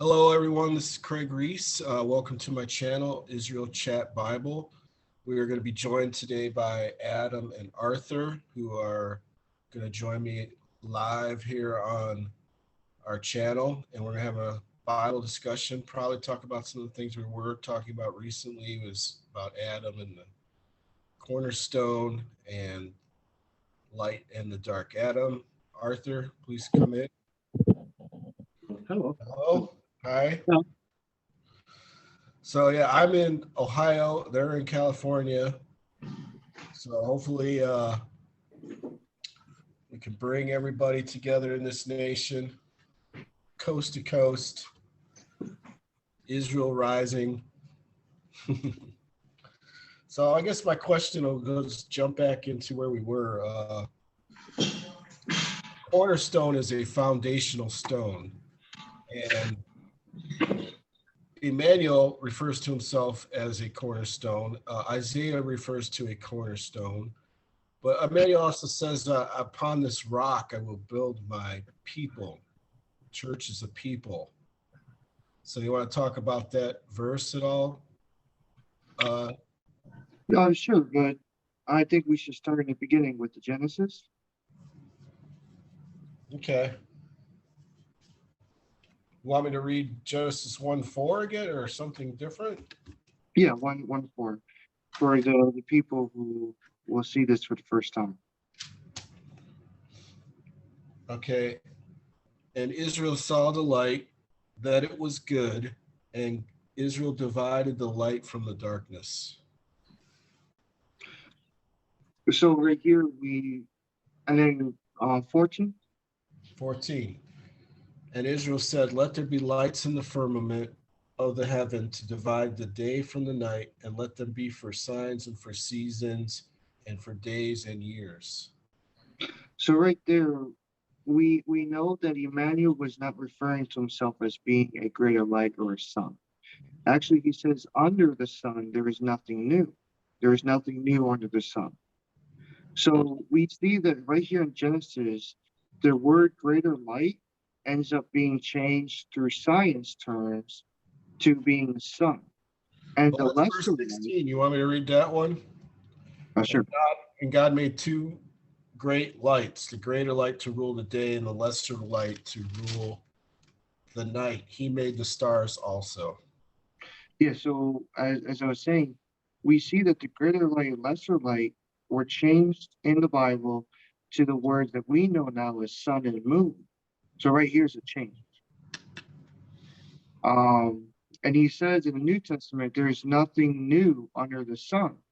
Hello, everyone. This is Craig Reese. Welcome to my channel, Israel Chat Bible. We are going to be joined today by Adam and Arthur, who are going to join me live here on our channel. And we're going to have a Bible discussion, probably talk about some of the things we were talking about recently. It was about Adam and the cornerstone and light and the dark. Adam, Arthur, please come in. Hello. Hello. Hi. Hello. So yeah, I'm in Ohio. They're in California. So hopefully we can bring everybody together in this nation, coast to coast, Israel rising. So I guess my question will just jump back into where we were. Cornerstone is a foundational stone, and Emmanuel refers to himself as a cornerstone. Isaiah refers to a cornerstone. But Emmanuel also says, upon this rock, I will build my people. Church is a people. So you want to talk about that verse at all? Sure, but I think we should start in the beginning with the Genesis. Okay. You want me to read Genesis 1:4 again or something different? Yeah, 1:4 for the people who will see this for the first time. Okay. And Israel saw the light, that it was good, and Israel divided the light from the darkness. So right here and then 14. 14. And Israel said, let there be lights in the firmament of the heaven to divide the day from the night, and let them be for signs and for seasons and for days and years. So right there, we know that Emmanuel was not referring to himself as being a greater light or a sun. Actually, he says, under the sun, there is nothing new. There is nothing new under the sun. So we see that right here in Genesis, the word greater light ends up being changed through science terms to being the sun. And Well, the that's lesser verse 16. You want me to read that one? sure. And God made two great lights, the greater light to rule the day and the lesser light to rule the night. He made the stars also. Yeah, so as I was saying, we see that the greater light and lesser light were changed in the Bible to the words that we know now as sun and moon. So right here's a change. And he says in the New Testament, there is nothing new under the sun.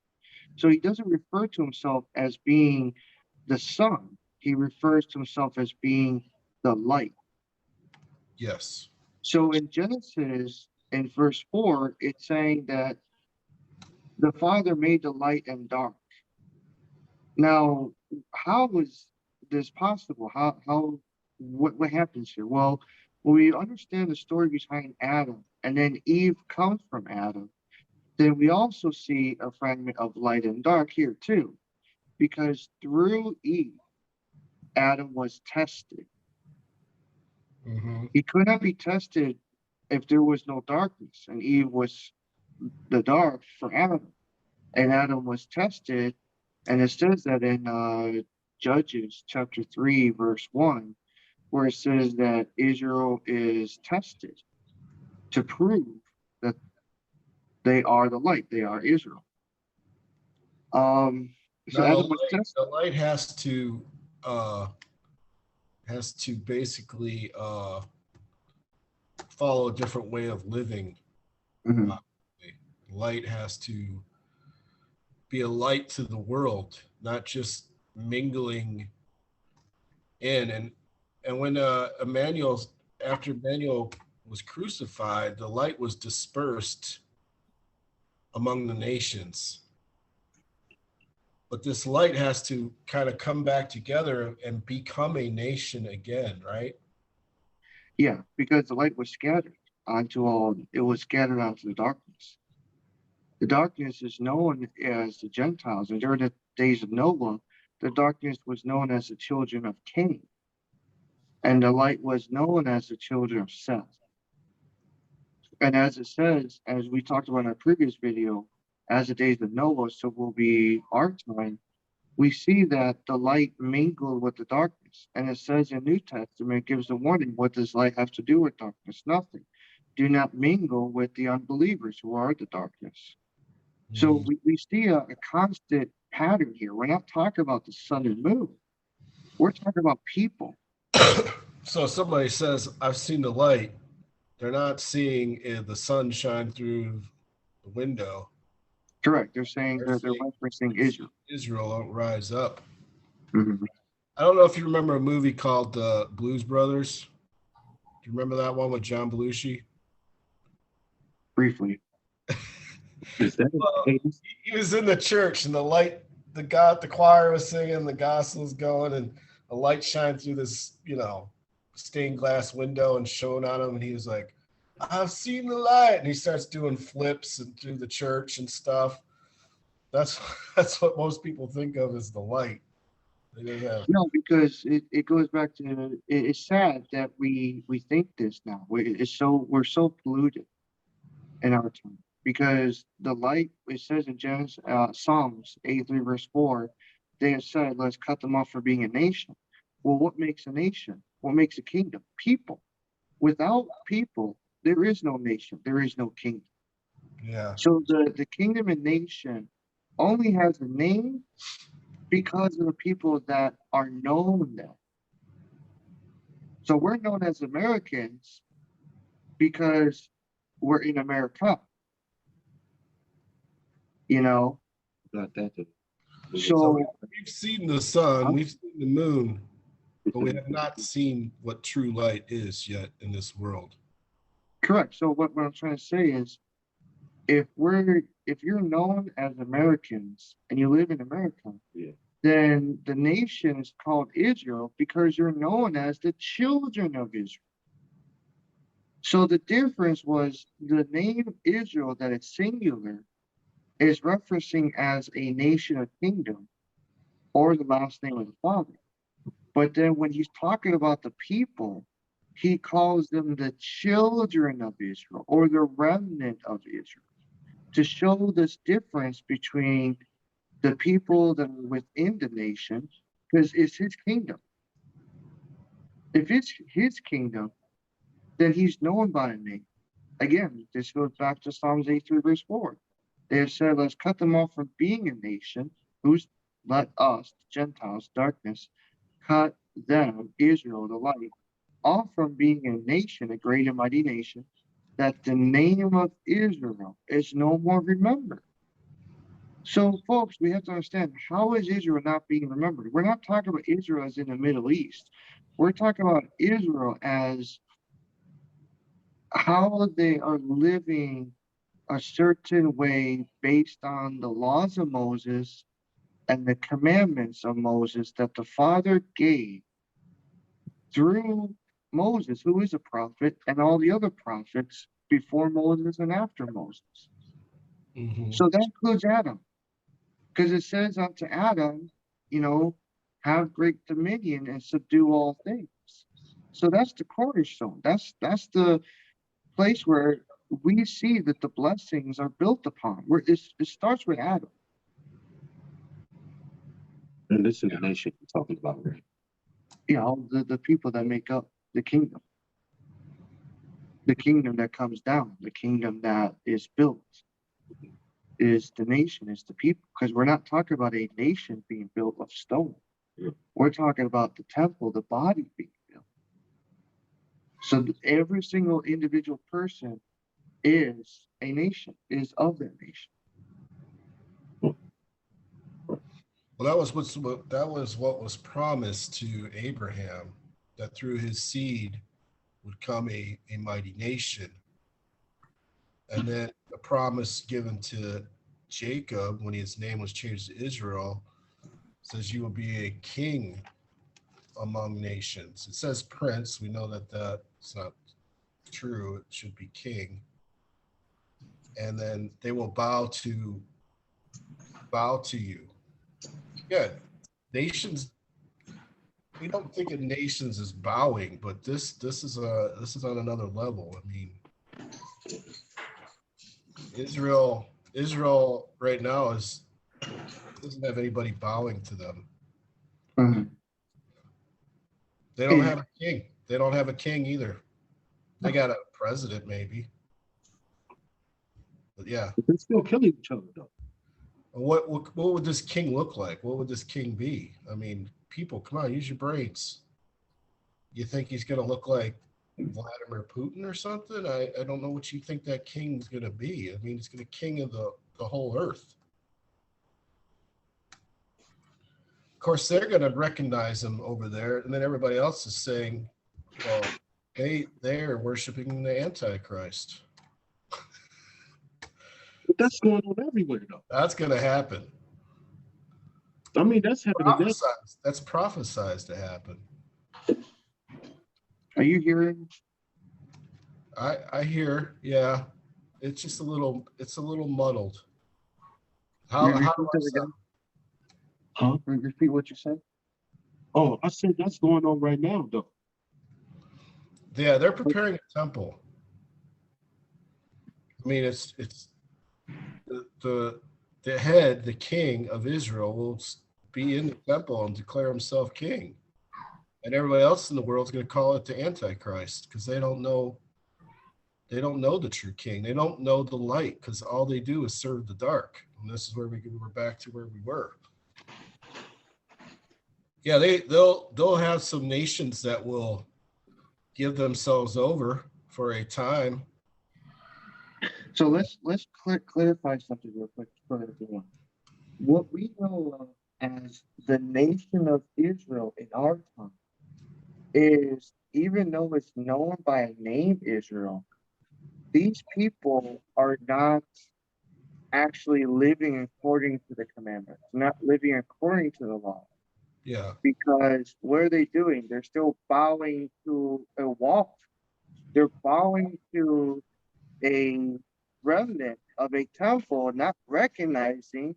So he doesn't refer to himself as being the sun. He refers to himself as being the light. Yes. So in Genesis, in verse 4, it's saying that the Father made the light and dark. Now, how was this possible? What happens here? Well, when we understand the story behind Adam, and then Eve comes from Adam, then we also see a fragment of light and dark here too, because through Eve, Adam was tested. Mm-hmm. He could not be tested if there was no darkness, and Eve was the dark for Adam, and Adam was tested, and it says that in Judges chapter 3, verse 1, where it says that Israel is tested to prove that they are the light, they are Israel. So Now Adam was tested. the light has to basically follow a different way of living. Mhm. Light has to be a light to the world, not just mingling in. And when after Emmanuel was crucified, the light was dispersed among the nations. But this light has to kind of come back together and become a nation again, right? Yeah, because the light was scattered it was scattered onto the darkness. The darkness is known as the Gentiles, and during the days of Noah, the darkness was known as the children of Cain, and the light was known as the children of Seth. And as it says, as we talked about in our previous video, as the days of Noah, so will be our time. We see that the light mingled with the darkness. And it says in New Testament, it gives a warning. What does light have to do with darkness? Nothing. Do not mingle with the unbelievers who are the darkness. So we see a constant pattern here. We're not talking about the sun and moon. We're talking about people. So if somebody says, I've seen the light, they're not seeing the sun shine through the window. Correct. They're saying they're referencing Israel. Israel won't rise up. Mm-hmm. I don't know if you remember a movie called Blues Brothers. Do you remember that one with John Belushi? Briefly. Well, he was in the church and the choir was singing, the gospel was going, and a light shined through this, stained glass window and shone on him, and he was like, I've seen the light, and he starts doing flips and through the church and stuff. That's what most people think of as the light. No, because it goes back to it's sad that we think this now. We're so polluted in our time because the light, it says in Genesis, Psalms 83 verse 4, they have said, let's cut them off for being a nation. Well, what makes a nation? What makes a kingdom? People. Without people, there is no nation. There is no kingdom. Yeah. So the kingdom and nation only has a name because of the people that are known there. So we're known as Americans because we're in America. Not that. So we've seen the sun, we've seen the moon, but we have not seen what true light is yet in this world. Correct. So what I'm trying to say is, if you're known as Americans and you live in America, then the nation is called Israel because you're known as the children of Israel. So the difference was the name Israel, that it's singular, is referencing as a nation or kingdom or the last name of the Father. But then when he's talking about the people, he calls them the children of Israel or the remnant of Israel, to show this difference between the people that are within the nation, because it's his kingdom. If it's his kingdom, then he's known by a name. Again, this goes back to Psalms 83 verse 4. They have said, let's cut them off from being a nation. Let us, Gentiles, darkness, cut them, Israel, the light, off from being a nation, a great and mighty nation, that the name of Israel is no more remembered. So, folks, we have to understand, how is Israel not being remembered? We're not talking about Israel as in the Middle East. We're talking about Israel as how they are living a certain way based on the laws of Moses and the commandments of Moses that the Father gave through Moses, who is a prophet, and all the other prophets before Moses and after Moses. Mm-hmm. So that includes Adam, because it says unto Adam, have great dominion and subdue all things. So that's the cornerstone. That's the place where we see that the blessings are built upon. Where it starts with Adam. And this is the nation you're talking about, right? The people that make up the kingdom. The kingdom that comes down, the kingdom that is built, is the nation, is the people. Because we're not talking about a nation being built of stone. Yeah. We're talking about the temple, the body being built. So every single individual person is a nation, is of that nation. Well, that was what was promised to Abraham, that through his seed would come a mighty nation. And then the promise given to Jacob when his name was changed to Israel says, you will be a king among nations. It says prince. We know that that's not true. It should be king. And then they will bow to you. Yeah, nations. We don't think of nations as bowing, but this is on another level. I mean, Israel right now doesn't have anybody bowing to them. Mhm. They don't have a king. They don't have a king either. They got a president maybe. But yeah. But they're still killing each other though. What would this king look like? What would this king be? I mean, people, come on, use your brains. You think he's going to look like Vladimir Putin or something? I don't know what you think that king's going to be. I mean, he's going to king of the whole earth. Of course, they're going to recognize him over there, and then everybody else is saying, well, they're worshiping the Antichrist. But that's going on everywhere though. That's going to happen. I mean, that's happening now. That's prophesized to happen. Are you hearing? I hear, yeah. It's just a little muddled. How do I sound? Huh? Repeat what you said. Oh, I said that's going on right now though. Yeah, they're preparing a temple. I mean, it's the head, the king of Israel will be in the temple and declare himself king. And everybody else in the world is going to call it the Antichrist because they don't know the true king. They don't know the light because all they do is serve the dark. And this is where we're back to where we were. Yeah, they'll have some nations that will give themselves over for a time. So let's clarify something real quick for everyone. What we know of as the nation of Israel in our time is, even though it's known by a name Israel, these people are not actually living according to the commandments, not living according to the law. Yeah. Because what are they doing? They're still bowing to a wall. They're bowing to a remnant of a temple, not recognizing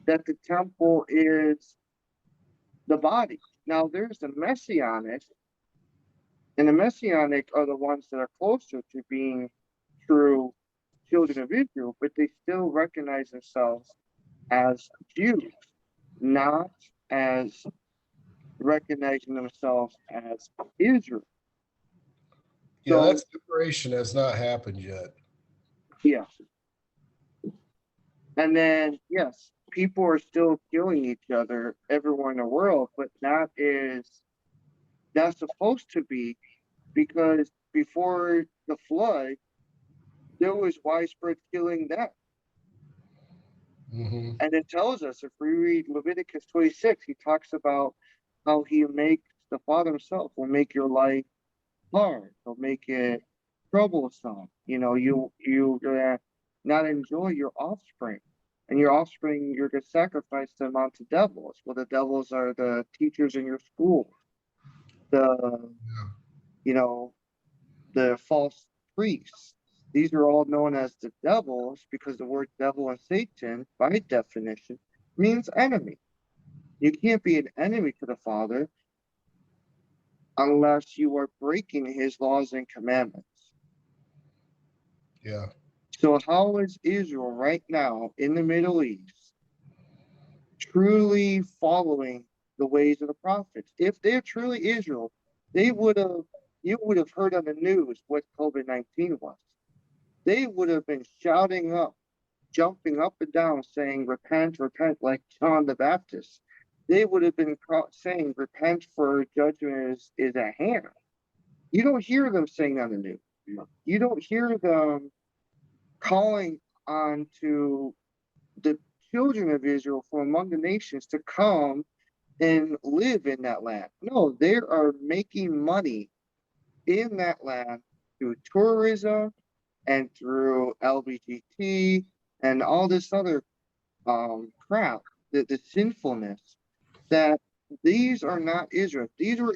that the temple is the body. Now, there's the messianic, and the messianic are the ones that are closer to being true children of Israel, but they still recognize themselves as Jews, not as recognizing themselves as Israel. Yeah, So, that separation has not happened yet. yeah. And then, yes, people are still killing each other everywhere in the world, but not as that's supposed to be, because before the flood, there was widespread killing then. Mm-hmm. And it tells us, if we read Leviticus 26, he talks about how he makes the Father himself will make your life hard. He'll make it troublesome. You know, you're gonna not enjoy your offspring. And your offspring, you're gonna sacrifice them onto devils. Well, the devils are the teachers in your school, the you know, the false priests. These are all known as the devils because the word devil and Satan, by definition, means enemy. You can't be an enemy to the Father unless you are breaking his laws and commandments. Yeah. So how is Israel right now in the Middle East truly following the ways of the prophets? If they're truly Israel, you would have heard on the news what COVID-19 was. They would have been shouting up, jumping up and down, saying, repent, repent, like John the Baptist. They would have been saying, repent, for judgment is at hand. You don't hear them saying on the news. You don't hear them calling on to the children of Israel from among the nations to come and live in that land. No, they are making money in that land through tourism and through LGBT and all this other crap, the sinfulness, that these are not Israel. These were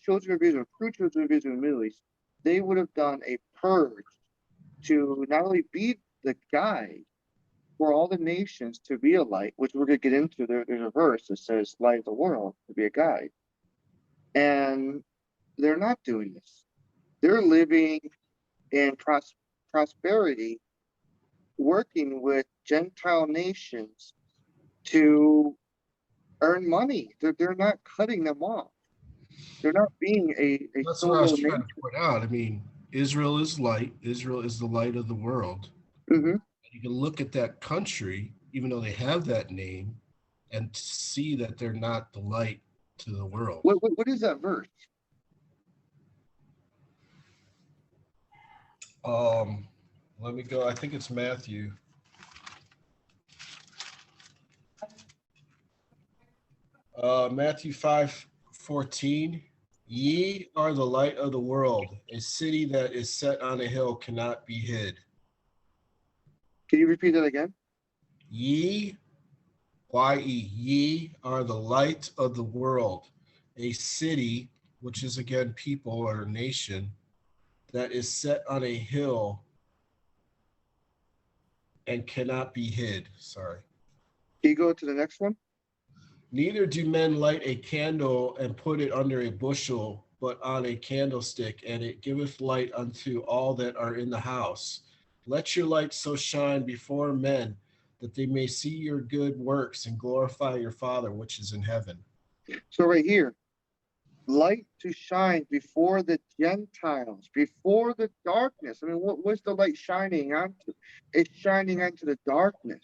children of Israel, true children of Israel in the Middle East. They would have done a purge to not only be the guide for all the nations to be a light, which we're going to get into. There's a verse that says, light of the world, to be a guide. And they're not doing this. They're living in prosperity, working with Gentile nations to earn money. They're not cutting them off. They're not being a That's what I was solo trying to nation. point out. I mean, Israel is light. Israel is the light of the world. Hmm. You can look at that country, even though they have that name, and see that they're not the light to the world. What is that verse? Let me go. I think it's Matthew. Matthew 5:14. Ye are the light of the world. A city that is set on a hill cannot be hid. Can you repeat that again? Ye, Y-E, ye are the light of the world. A city, which is again people or a nation, that is set on a hill and cannot be hid. Sorry. Can you go to the next one? Neither do men light a candle and put it under a bushel, but on a candlestick, and it giveth light unto all that are in the house. Let your light so shine before men that they may see your good works and glorify your Father which is in heaven. So right here, light to shine before the Gentiles, before the darkness. I mean, what's the light shining onto? It's shining onto the darkness.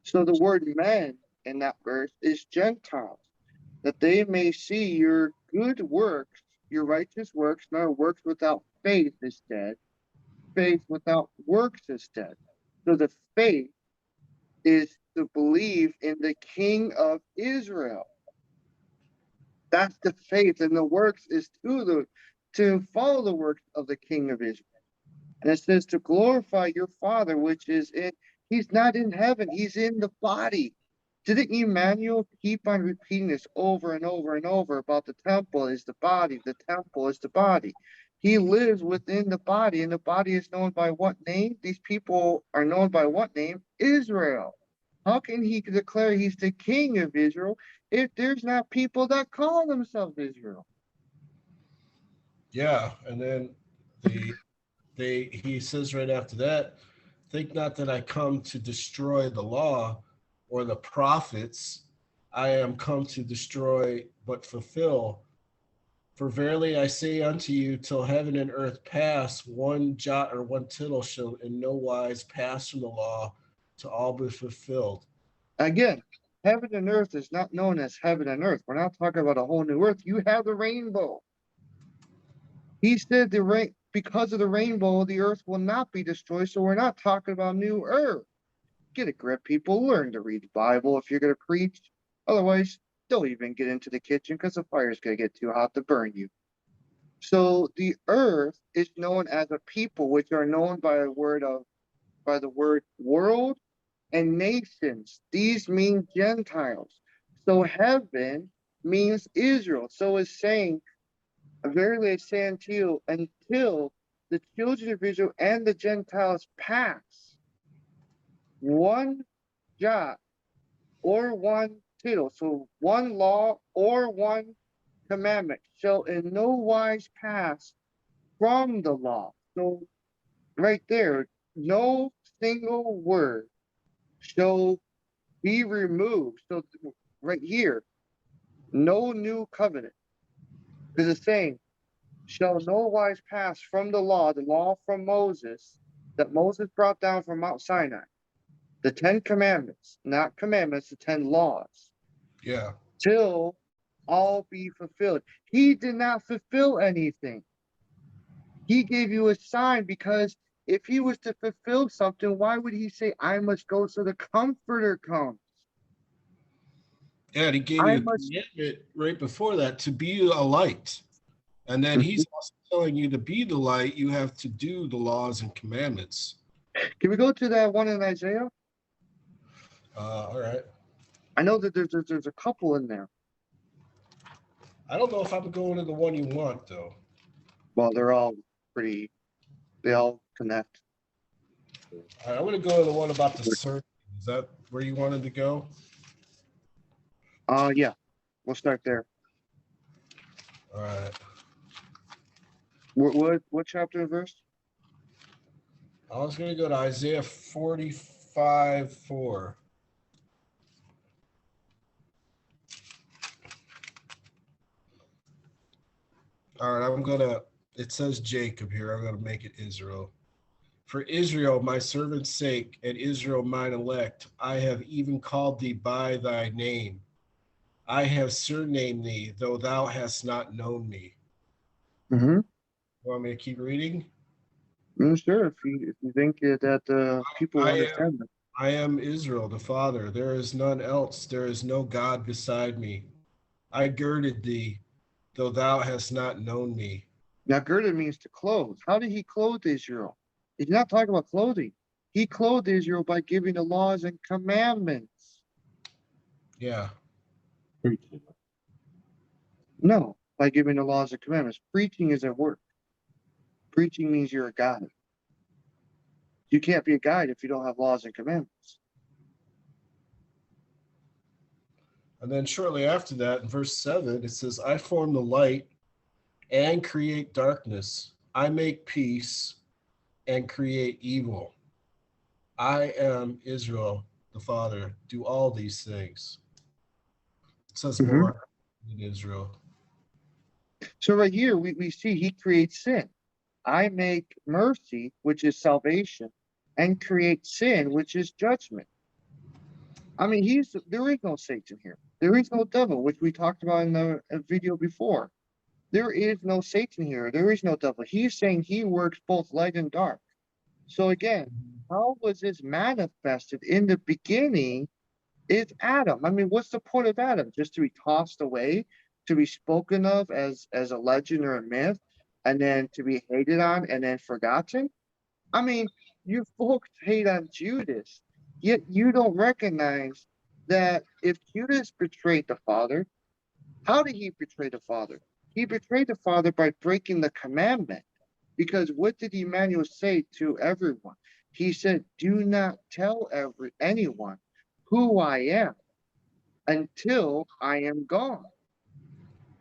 So the word men in that verse is Gentiles, that they may see your good works, your righteous works. Now, works without faith is dead. Faith without works is dead. So the faith is to believe in the King of Israel. That's the faith, and the works is to follow the works of the King of Israel. And it says to glorify your Father, which is in. He's not in heaven; he's in the body. Didn't Emmanuel keep on repeating this over and over and over about the temple is the body, the temple is the body? He lives within the body, and the body is known by what name? These people are known by what name? Israel. How can he declare he's the king of Israel if there's not people that call themselves Israel? Yeah, and then he says right after that, think not that I come to destroy the law or the prophets. I am come to destroy but fulfill. For verily I say unto you, till heaven and earth pass, one jot or one tittle shall in no wise pass from the law to all be fulfilled. Again, heaven and earth is not known as heaven and earth. We're not talking about a whole new earth. You have the rainbow. He said because of the rainbow, the earth will not be destroyed. So we're not talking about new earth. Get a grip, people. Learn to read the Bible if you're going to preach. Otherwise, don't even get into the kitchen because the fire's going to get too hot to burn you. So the earth is known as a people, which are known by the word world and nations. These mean Gentiles. So heaven means Israel. So it's saying, verily I say unto you, until the children of Israel and the Gentiles pass one jot or one tittle, so one law or one commandment shall in no wise pass from the law. So right there, no single word shall be removed. So right here, no new covenant. Because it's saying, shall no wise pass from the law from Moses, that Moses brought down from Mount Sinai. The 10 commandments, not commandments, the 10 laws. Yeah. Till all be fulfilled. He did not fulfill anything. He gave you a sign, because if he was to fulfill something, why would he say, I must go so the comforter comes? Yeah, and he gave I you a must. commitment right before that to be a light. And then he's also telling you to be the light, you have to do the laws and commandments. Can we go to that one in Isaiah? All right. I know that there's a couple in there. I don't know if I'm going to the one you want, though. Well, they're all they all connect. All right, I'm going to go to the one about the serpent. Is that where you wanted to go? Yeah, we'll start there. All right. What chapter and verse? I was going to go to Isaiah 45:4. All right, it says Jacob here. I'm going to make it Israel. For Israel, my servant's sake, and Israel, mine elect, I have even called thee by thy name. I have surnamed thee, though thou hast not known me. Mm-hmm. Want me to keep reading? Sure, if you think that people will I am, understand that. I am Israel, the Father. There is none else. There is no God beside me. I girded thee, though thou hast not known me. Now, girded means to clothe. How did he clothe Israel? He's not talking about clothing. He clothed Israel by giving the laws and commandments. Yeah. Preaching. No, by giving the laws and commandments. Preaching is at work. Preaching means you're a guide. You can't be a guide if you don't have laws and commandments. And then shortly after that, in verse 7, it says, I form the light and create darkness. I make peace and create evil. I am Israel, the Father. Do all these things. It says Mm-hmm. more in Israel. So right here, we see he creates sin. I make mercy, which is salvation, and create sin, which is judgment. I mean, there is no Satan here. There is no devil, which we talked about in the video before. There is no Satan here. There is no devil. He's saying he works both light and dark. So again, how was this manifested in the beginning is Adam? I mean, what's the point of Adam? Just to be tossed away, to be spoken of as a legend or a myth, and then to be hated on and then forgotten? I mean, you folks hate on Judas, yet you don't recognize that if Judas betrayed the Father, how did he betray the Father? He betrayed the Father by breaking the commandment. Because what did Emmanuel say to everyone? He said, do not tell anyone who I am until I am gone.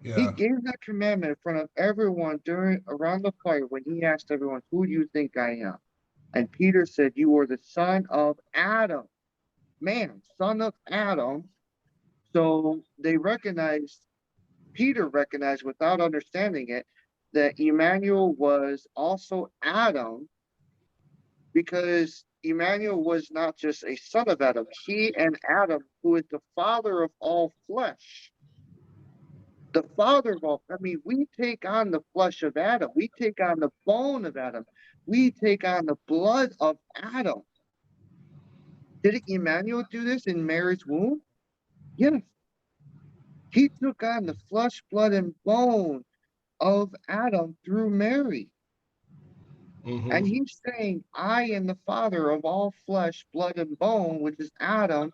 He Yeah. gave that commandment in front of everyone around the fire when he asked everyone, who do you think I am? And Peter said, you are the son of Adam. Man, son of Adam. So Peter recognized without understanding it, that Emmanuel was also Adam, because Emmanuel was not just a son of Adam. He and Adam, who is the father of all flesh, the father of all, I mean, we take on the flesh of Adam. We take on the bone of Adam. We take on the blood of Adam. Did Emmanuel do this in Mary's womb? Yes. He took on the flesh, blood, and bone of Adam through Mary. Mm-hmm. And he's saying, I am the father of all flesh, blood, and bone, which is Adam,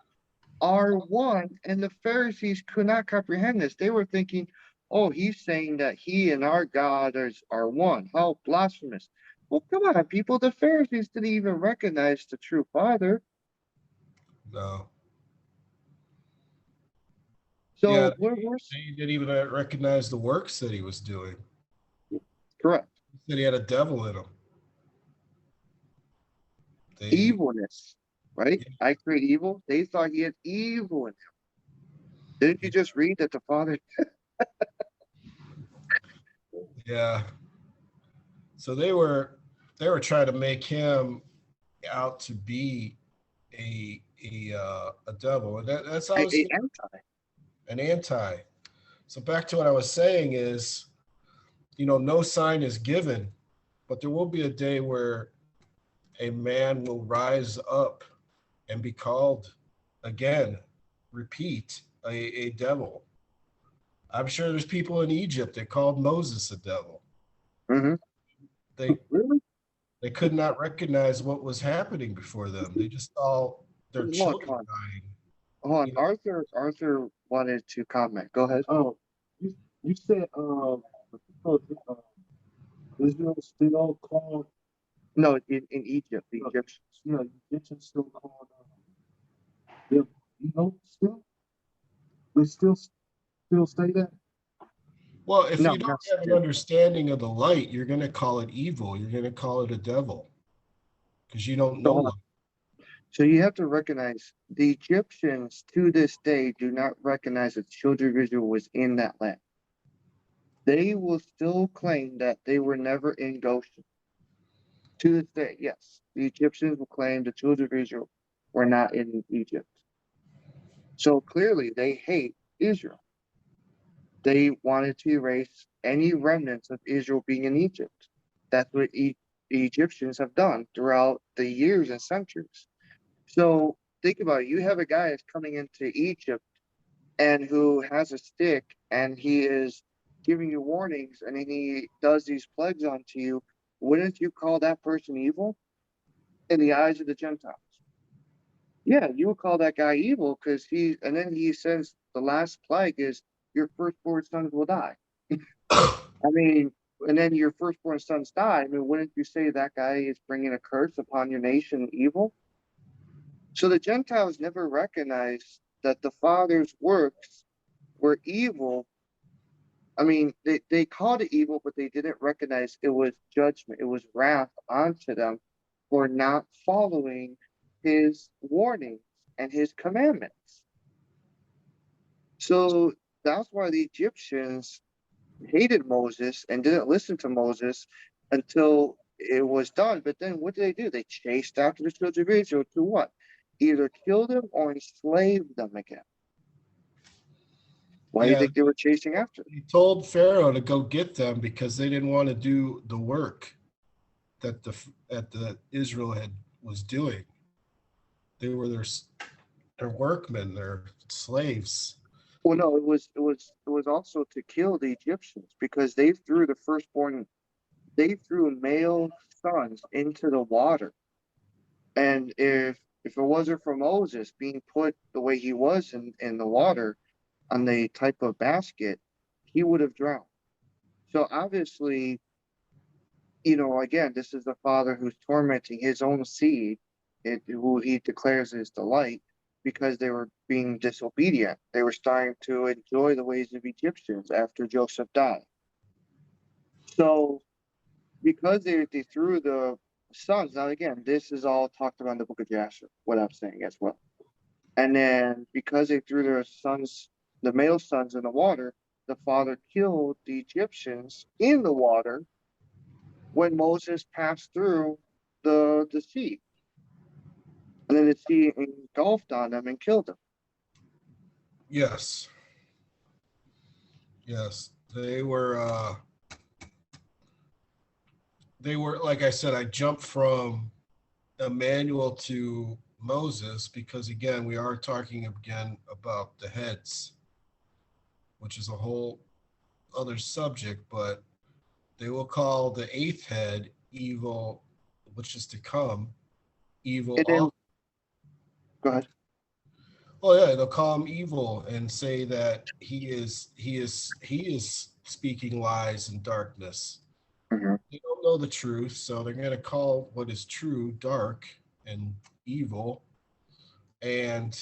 are one. And the Pharisees could not comprehend this. They were thinking, oh, he's saying that he and our God are one. How blasphemous. Well, come on, people. The Pharisees didn't even recognize the true Father. No. Yeah, So we're they didn't even recognize the works that he was doing. correct. He said he had a devil in him. Evilness, right? Yeah. I create evil. They thought he had evil in him. Didn't you just read that the Father? Yeah. So they were trying to make him out to be a devil, and that's obviously Anti. an anti. So back to what I was saying is, no sign is given, but there will be a day where a man will rise up and be called again, repeat, a devil. I'm sure there's people in Egypt that called Moses a devil. Mm-hmm. They Really? they could not recognize what was happening before them. They just saw their Look, children dying. hold on. You know, Arthur wanted to comment. Go ahead. Oh, you said Israel still called, No, in Egypt, the Egyptians. yeah, Egyptians still called them still? They still say that? well, if No, you don't not have an still. understanding of the light, you're going to call it evil. You're going to call it a devil. because you don't So, know hold on. them. So you have to recognize the Egyptians to this day do not recognize that the children of Israel was in that land. They will still claim that they were never in Goshen. To this day, yes, the Egyptians will claim the children of Israel were not in Egypt. So clearly they hate Israel. They wanted to erase any remnants of Israel being in Egypt. That's what the Egyptians have done throughout the years and centuries. So think about it. You have a guy that's coming into Egypt and who has a stick and he is giving you warnings and then he does these plagues onto you. Wouldn't you call that person evil in the eyes of the Gentiles? Yeah, you would call that guy evil because and then he says the last plague is your firstborn sons will die. I mean, and then your firstborn sons die. I mean, wouldn't you say that guy is bringing a curse upon your nation, evil? So the Gentiles never recognized that the Father's works were evil. I mean, they called it evil, but they didn't recognize it was judgment. It was wrath onto them for not following his warnings and his commandments. So that's why the Egyptians hated Moses and didn't listen to Moses until it was done. But then what did they do? They chased after the children of Israel to what? Either kill them or enslave them again. Why do you Yeah, think they were chasing after them? he told Pharaoh to go get them because they didn't want to do the work that the Israel was doing. They were their workmen, their slaves. Well, no, it was also to kill the Egyptians because they threw the firstborn, they threw male sons into the water. And if it wasn't for Moses being put the way he was in the water on the type of basket, he would have drowned. So obviously, again, this is the father who's tormenting his own seed, who he declares his delight, because they were being disobedient. They were starting to enjoy the ways of Egyptians after Joseph died. So because they threw the sons, now again, this is all talked about in the book of Jasher, what I'm saying as well. And then because they threw their sons, the male sons in the water, the father killed the Egyptians in the water when Moses passed through the sea. And then the sea engulfed on them and killed them. Yes, yes, they were like I said. I jumped from Emmanuel to Moses because again we are talking again about the heads, which is a whole other subject, but they will call the eighth head evil, which is to come, evil And then, also. go ahead. Oh yeah, they'll call him evil and say that he is speaking lies and darkness. Mhm. They don't know the truth, so they're going to call what is true dark and evil. And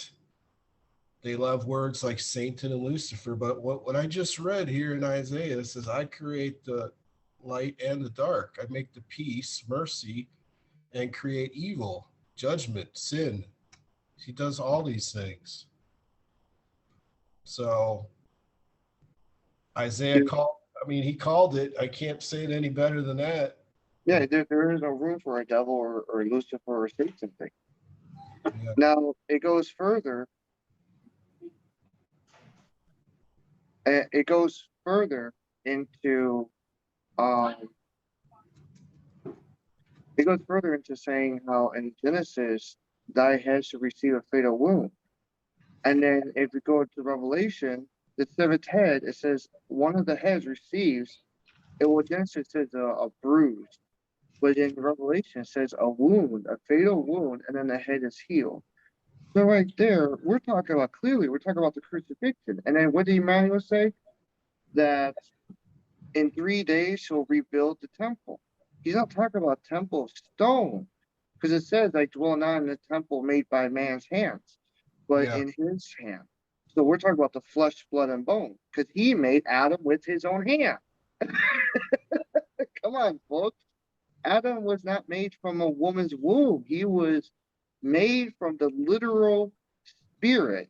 they love words like Satan and Lucifer. But what I just read here in Isaiah says, I create the light and the dark. I make the peace, mercy, and create evil, judgment, sin. He does all these things. So Isaiah called, I mean, he called it. I can't say it any better than that. Yeah, there is no room for a devil or Lucifer or Satan thing. Yeah. Now it goes further. It goes further into um, it goes further into saying how in Genesis thy head should receive a fatal wound. And then if we go to Revelation, the seventh head, it says one of the heads receives, it will Genesis says a bruise, but in Revelation it says a wound, a fatal wound, and then the head is healed. So right there, we're talking about clearly, we're talking about the crucifixion. And then what did Emmanuel say? That in 3 days he'll rebuild the temple. He's not talking about temple of stone, because it says, I dwell not in the temple made by man's hands, but Yeah. in his hand. So we're talking about the flesh, blood, and bone, because he made Adam with his own hand. Come on, folks. Adam was not made from a woman's womb. He was made from the literal spirit,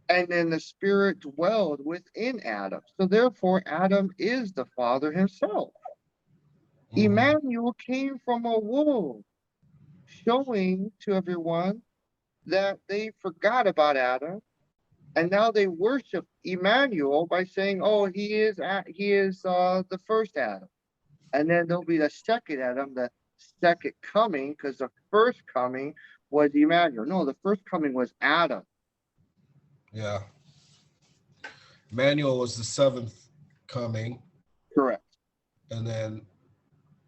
and then the spirit dwelled within Adam. So therefore, Adam is the Father himself. Emmanuel came from a womb, showing to everyone that they forgot about Adam, and now they worship Emmanuel by saying, "Oh, he is the first Adam," and then there'll be the second Adam, the second coming, because the first coming was Emmanuel. No, the first coming was Adam. Yeah. Emmanuel was the seventh coming. Correct. And then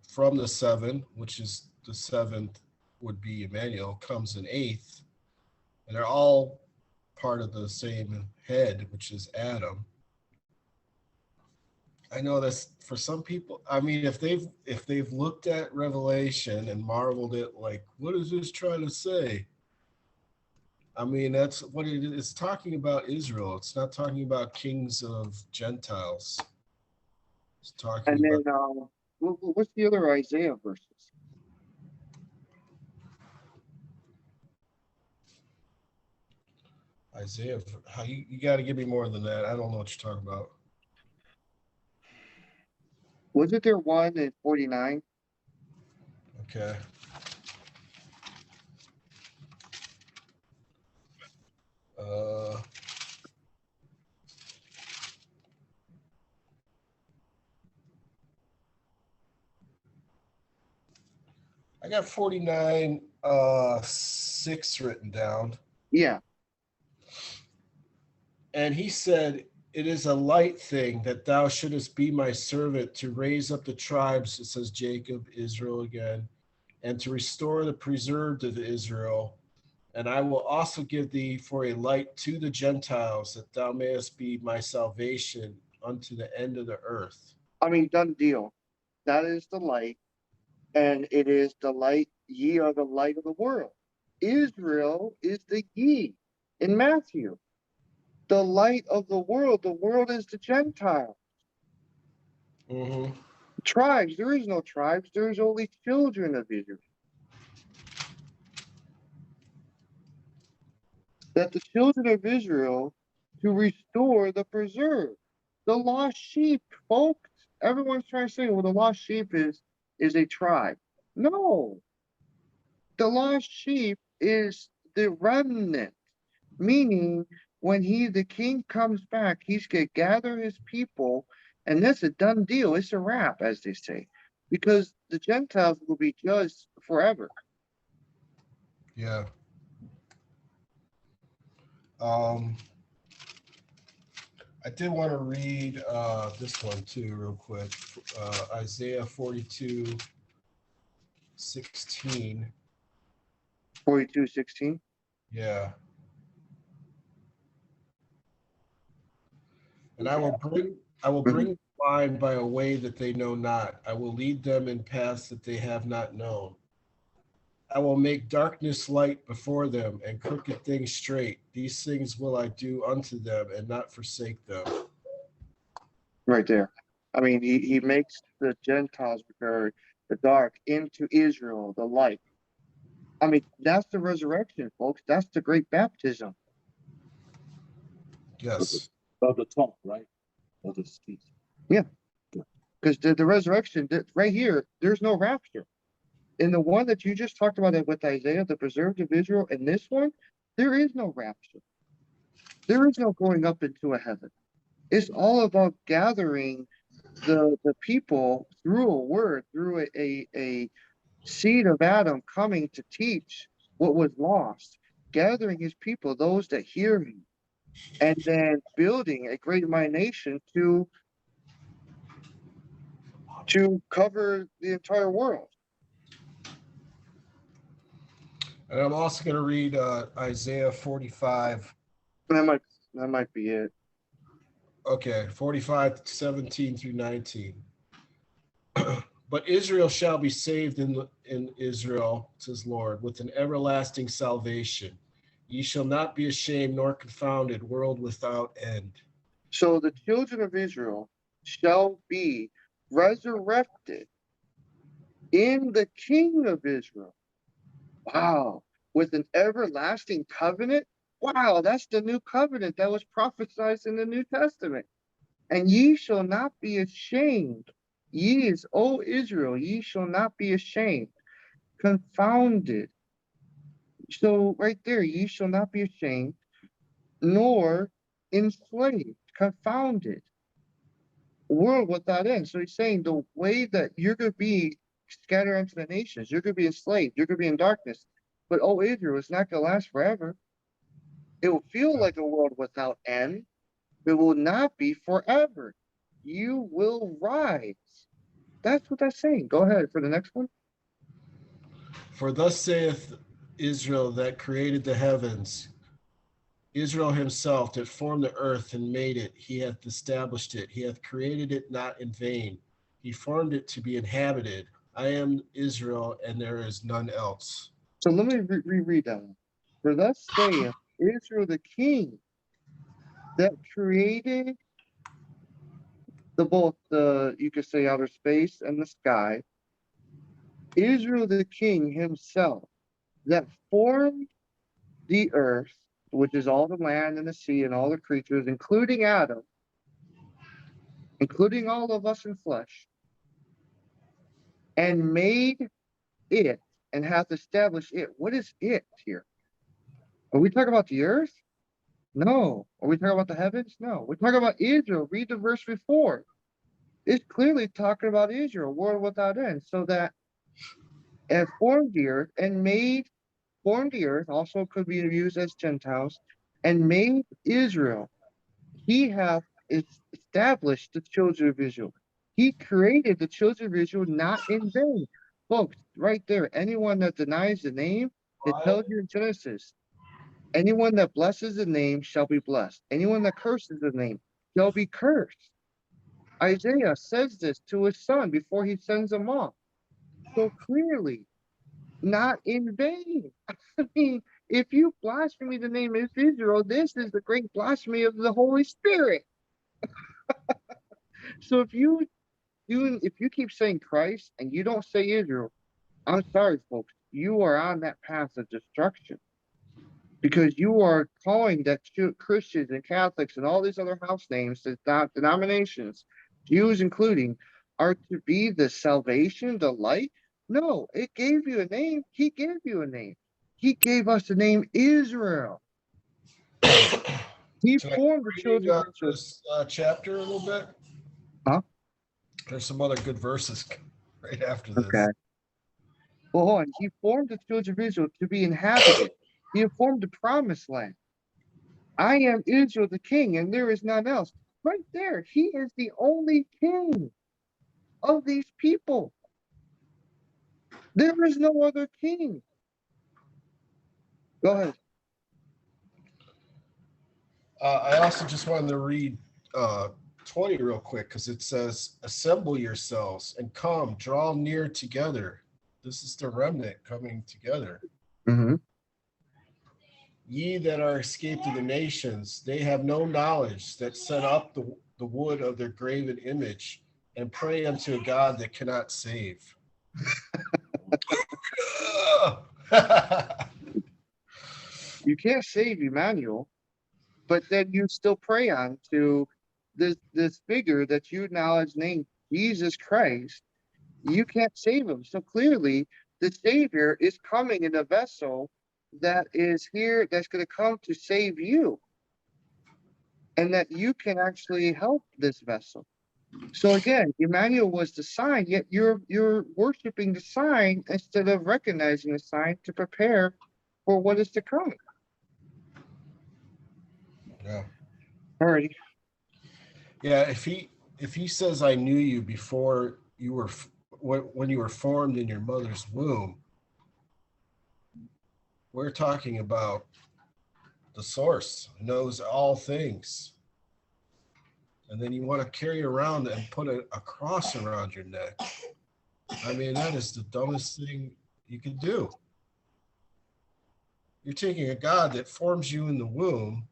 from the seven, which is the seventh would be Emmanuel, comes an eighth. And they're all part of the same head, which is Adam. I know that's for some people. I mean, if they've looked at Revelation and marveled at, like, what is this trying to say? I mean, that's what it is. It's talking about Israel. It's not talking about kings of Gentiles. It's talking And then, about. what's the other Isaiah verses? Isaiah, how you got to give me more than that. I don't know what you're talking about. Wasn't there one in 49? Okay. I got 49 6 written down. Yeah. And he said, "It is a light thing that thou shouldest be my servant to raise up the tribes," it says Jacob, Israel again, "and to restore the preserved of Israel. And I will also give thee for a light to the Gentiles, that thou mayest be my salvation unto the end of the earth." I mean, done deal. That is the light, and it is the light. Ye are the light of the world. Israel is the ye in Matthew. The light of the world is the Gentile. Mm-hmm. Tribes, there is no tribes, there is only children of Israel. That the children of Israel to restore the preserved, the lost sheep, folks. Everyone's trying to say, well, the lost sheep is a tribe. No, the lost sheep is the remnant, meaning when the king comes back, he's gonna gather his people, and that's a done deal. It's a wrap, as they say, because the Gentiles will be judged forever. Yeah. I did want to read this one too, real quick. Isaiah 42, 16. 42:16. Yeah. "And I will bring the blind by a way that they know not. I will lead them in paths that they have not known. I will make darkness light before them, and crooked things straight. These things will I do unto them, and not forsake them." Right there. I mean, he makes the Gentiles, or the dark, into Israel, the light. I mean, that's the resurrection, folks. That's the great baptism. Yes. Of the talk, right? Of the speech. Yeah. Because the resurrection, right here, there's no rapture. In the one that you just talked about with Isaiah, the preserved of Israel, in this one, there is no rapture. There is no going up into a heaven. It's all about gathering the people through a word, through a seed of Adam coming to teach what was lost, gathering his people, those that hear him, and then building a great mighty nation to cover the entire world. And I'm also going to read Isaiah 45. That might be it. Okay, 45, 17 through 19. "But Israel shall be saved in Israel, says Lord, with an everlasting salvation. Ye shall not be ashamed nor confounded, world without end." So the children of Israel shall be resurrected in the King of Israel. Wow. With an everlasting covenant. Wow, that's the new covenant that was prophesied in the New Testament. And ye shall not be ashamed. Ye is, O Israel, ye shall not be ashamed, confounded. So right there, ye shall not be ashamed, nor enslaved, confounded. World without end. So he's saying the way that you're going to be scattered into the nations, you're going to be enslaved, you're going to be in darkness. But oh, Israel, it's not going to last forever. It will feel like a world without end. It will not be forever. You will rise. That's what that's saying. Go ahead for the next one. For thus saith Israel that created the heavens, Israel himself that formed the earth and made it, he hath established it, he hath created it not in vain. He formed it to be inhabited. I am Israel, and there is none else. So let me reread that one. For thus saith Israel the king that created both the, you could say, outer space and the sky. Israel the king himself that formed the earth, which is all the land and the sea and all the creatures, including Adam, including all of us in flesh, and made it and hath established it. What is it here? Are we talking about the earth? No. Are we talking about the heavens? No. We're talking about Israel. Read the verse before. It's clearly talking about Israel, world without end. So that and formed the earth and made, formed the earth, also could be used as Gentiles, and made Israel. He hath established the children of Israel. He created the children of Israel not in vain. Folks, right there, anyone that denies the name, it tells you in Genesis, anyone that blesses the name shall be blessed. Anyone that curses the name shall be cursed. Isaiah says this to his son before he sends him off. So clearly, not in vain. I mean, if you blaspheme the name of Israel, this is the great blasphemy of the Holy Spirit. So if you keep saying Christ and you don't say Israel, I'm sorry, folks, you are on that path of destruction. Because you are calling that Christians and Catholics and all these other house names, denominations, Jews including, are to be the salvation, the light. No, it gave you a name. He gave you a name. He gave us the name Israel. He Can I formed the children of Israel. this chapter a little bit? Huh? There's some other good verses right after this. Okay. Well, hold on. He formed the children of Israel to be inhabited. He formed the promised land. I am Israel the king, and there is none else. Right there, he is the only king of these people. There is no other king. Go ahead. I also just wanted to read 20 real quick because it says, assemble yourselves and come, draw near together. This is the remnant coming together. Mm-hmm. Ye that are escaped of the nations, they have no knowledge that set up the wood of their graven image and pray unto a God that cannot save. You can't save Emmanuel, but then you still pray on to this figure that you acknowledge named Jesus Christ. You can't save him. So clearly, the Savior is coming in a vessel that is here, that's going to come to save you, and that you can actually help this vessel. So again, Emmanuel was the sign, yet you're worshiping the sign instead of recognizing the sign to prepare for what is to come. Yeah. Alrighty. Yeah, if he says I knew you before you were when you were formed in your mother's womb, we're talking about the source who knows all things. And then you want to carry around and put a cross around your neck. I mean, that is the dumbest thing you could do. You're taking a God that forms you in the womb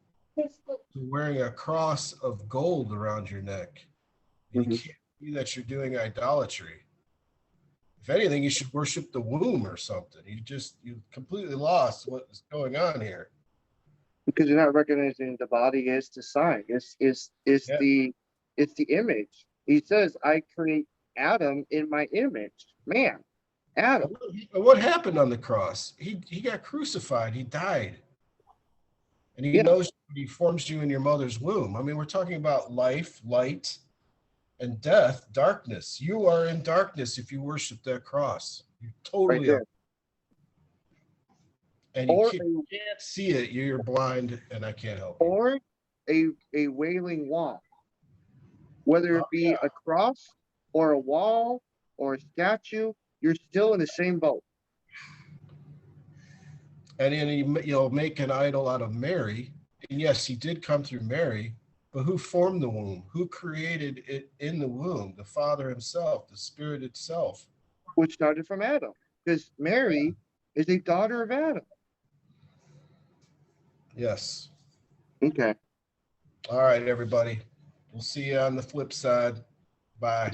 wearing a cross of gold around your neck. And you can't see that you're doing idolatry. If anything, you should worship the womb or something. You completely lost what is going on here. Because you're not recognizing the body is the sign. Yeah. It's the image. He says, I create Adam in my image. Man, Adam. What happened on the cross? He got crucified. He died. And he Yeah, knows he forms you in your mother's womb. I mean, we're talking about life, light, and death, darkness. You are in darkness if you worship that cross. You right totally are. there. And you Or can't see it. You're blind, and I can't help you. or a wailing wall. Whether it be a cross or a wall or a statue, you're still in the same boat. And then you'll make an idol out of Mary. And yes, he did come through Mary, but who formed the womb? Who created it in the womb? The Father himself, the Spirit itself. Which started from Adam. Because Mary is a daughter of Adam. Yes. Okay. All right, everybody. We'll see you on the flip side. Bye.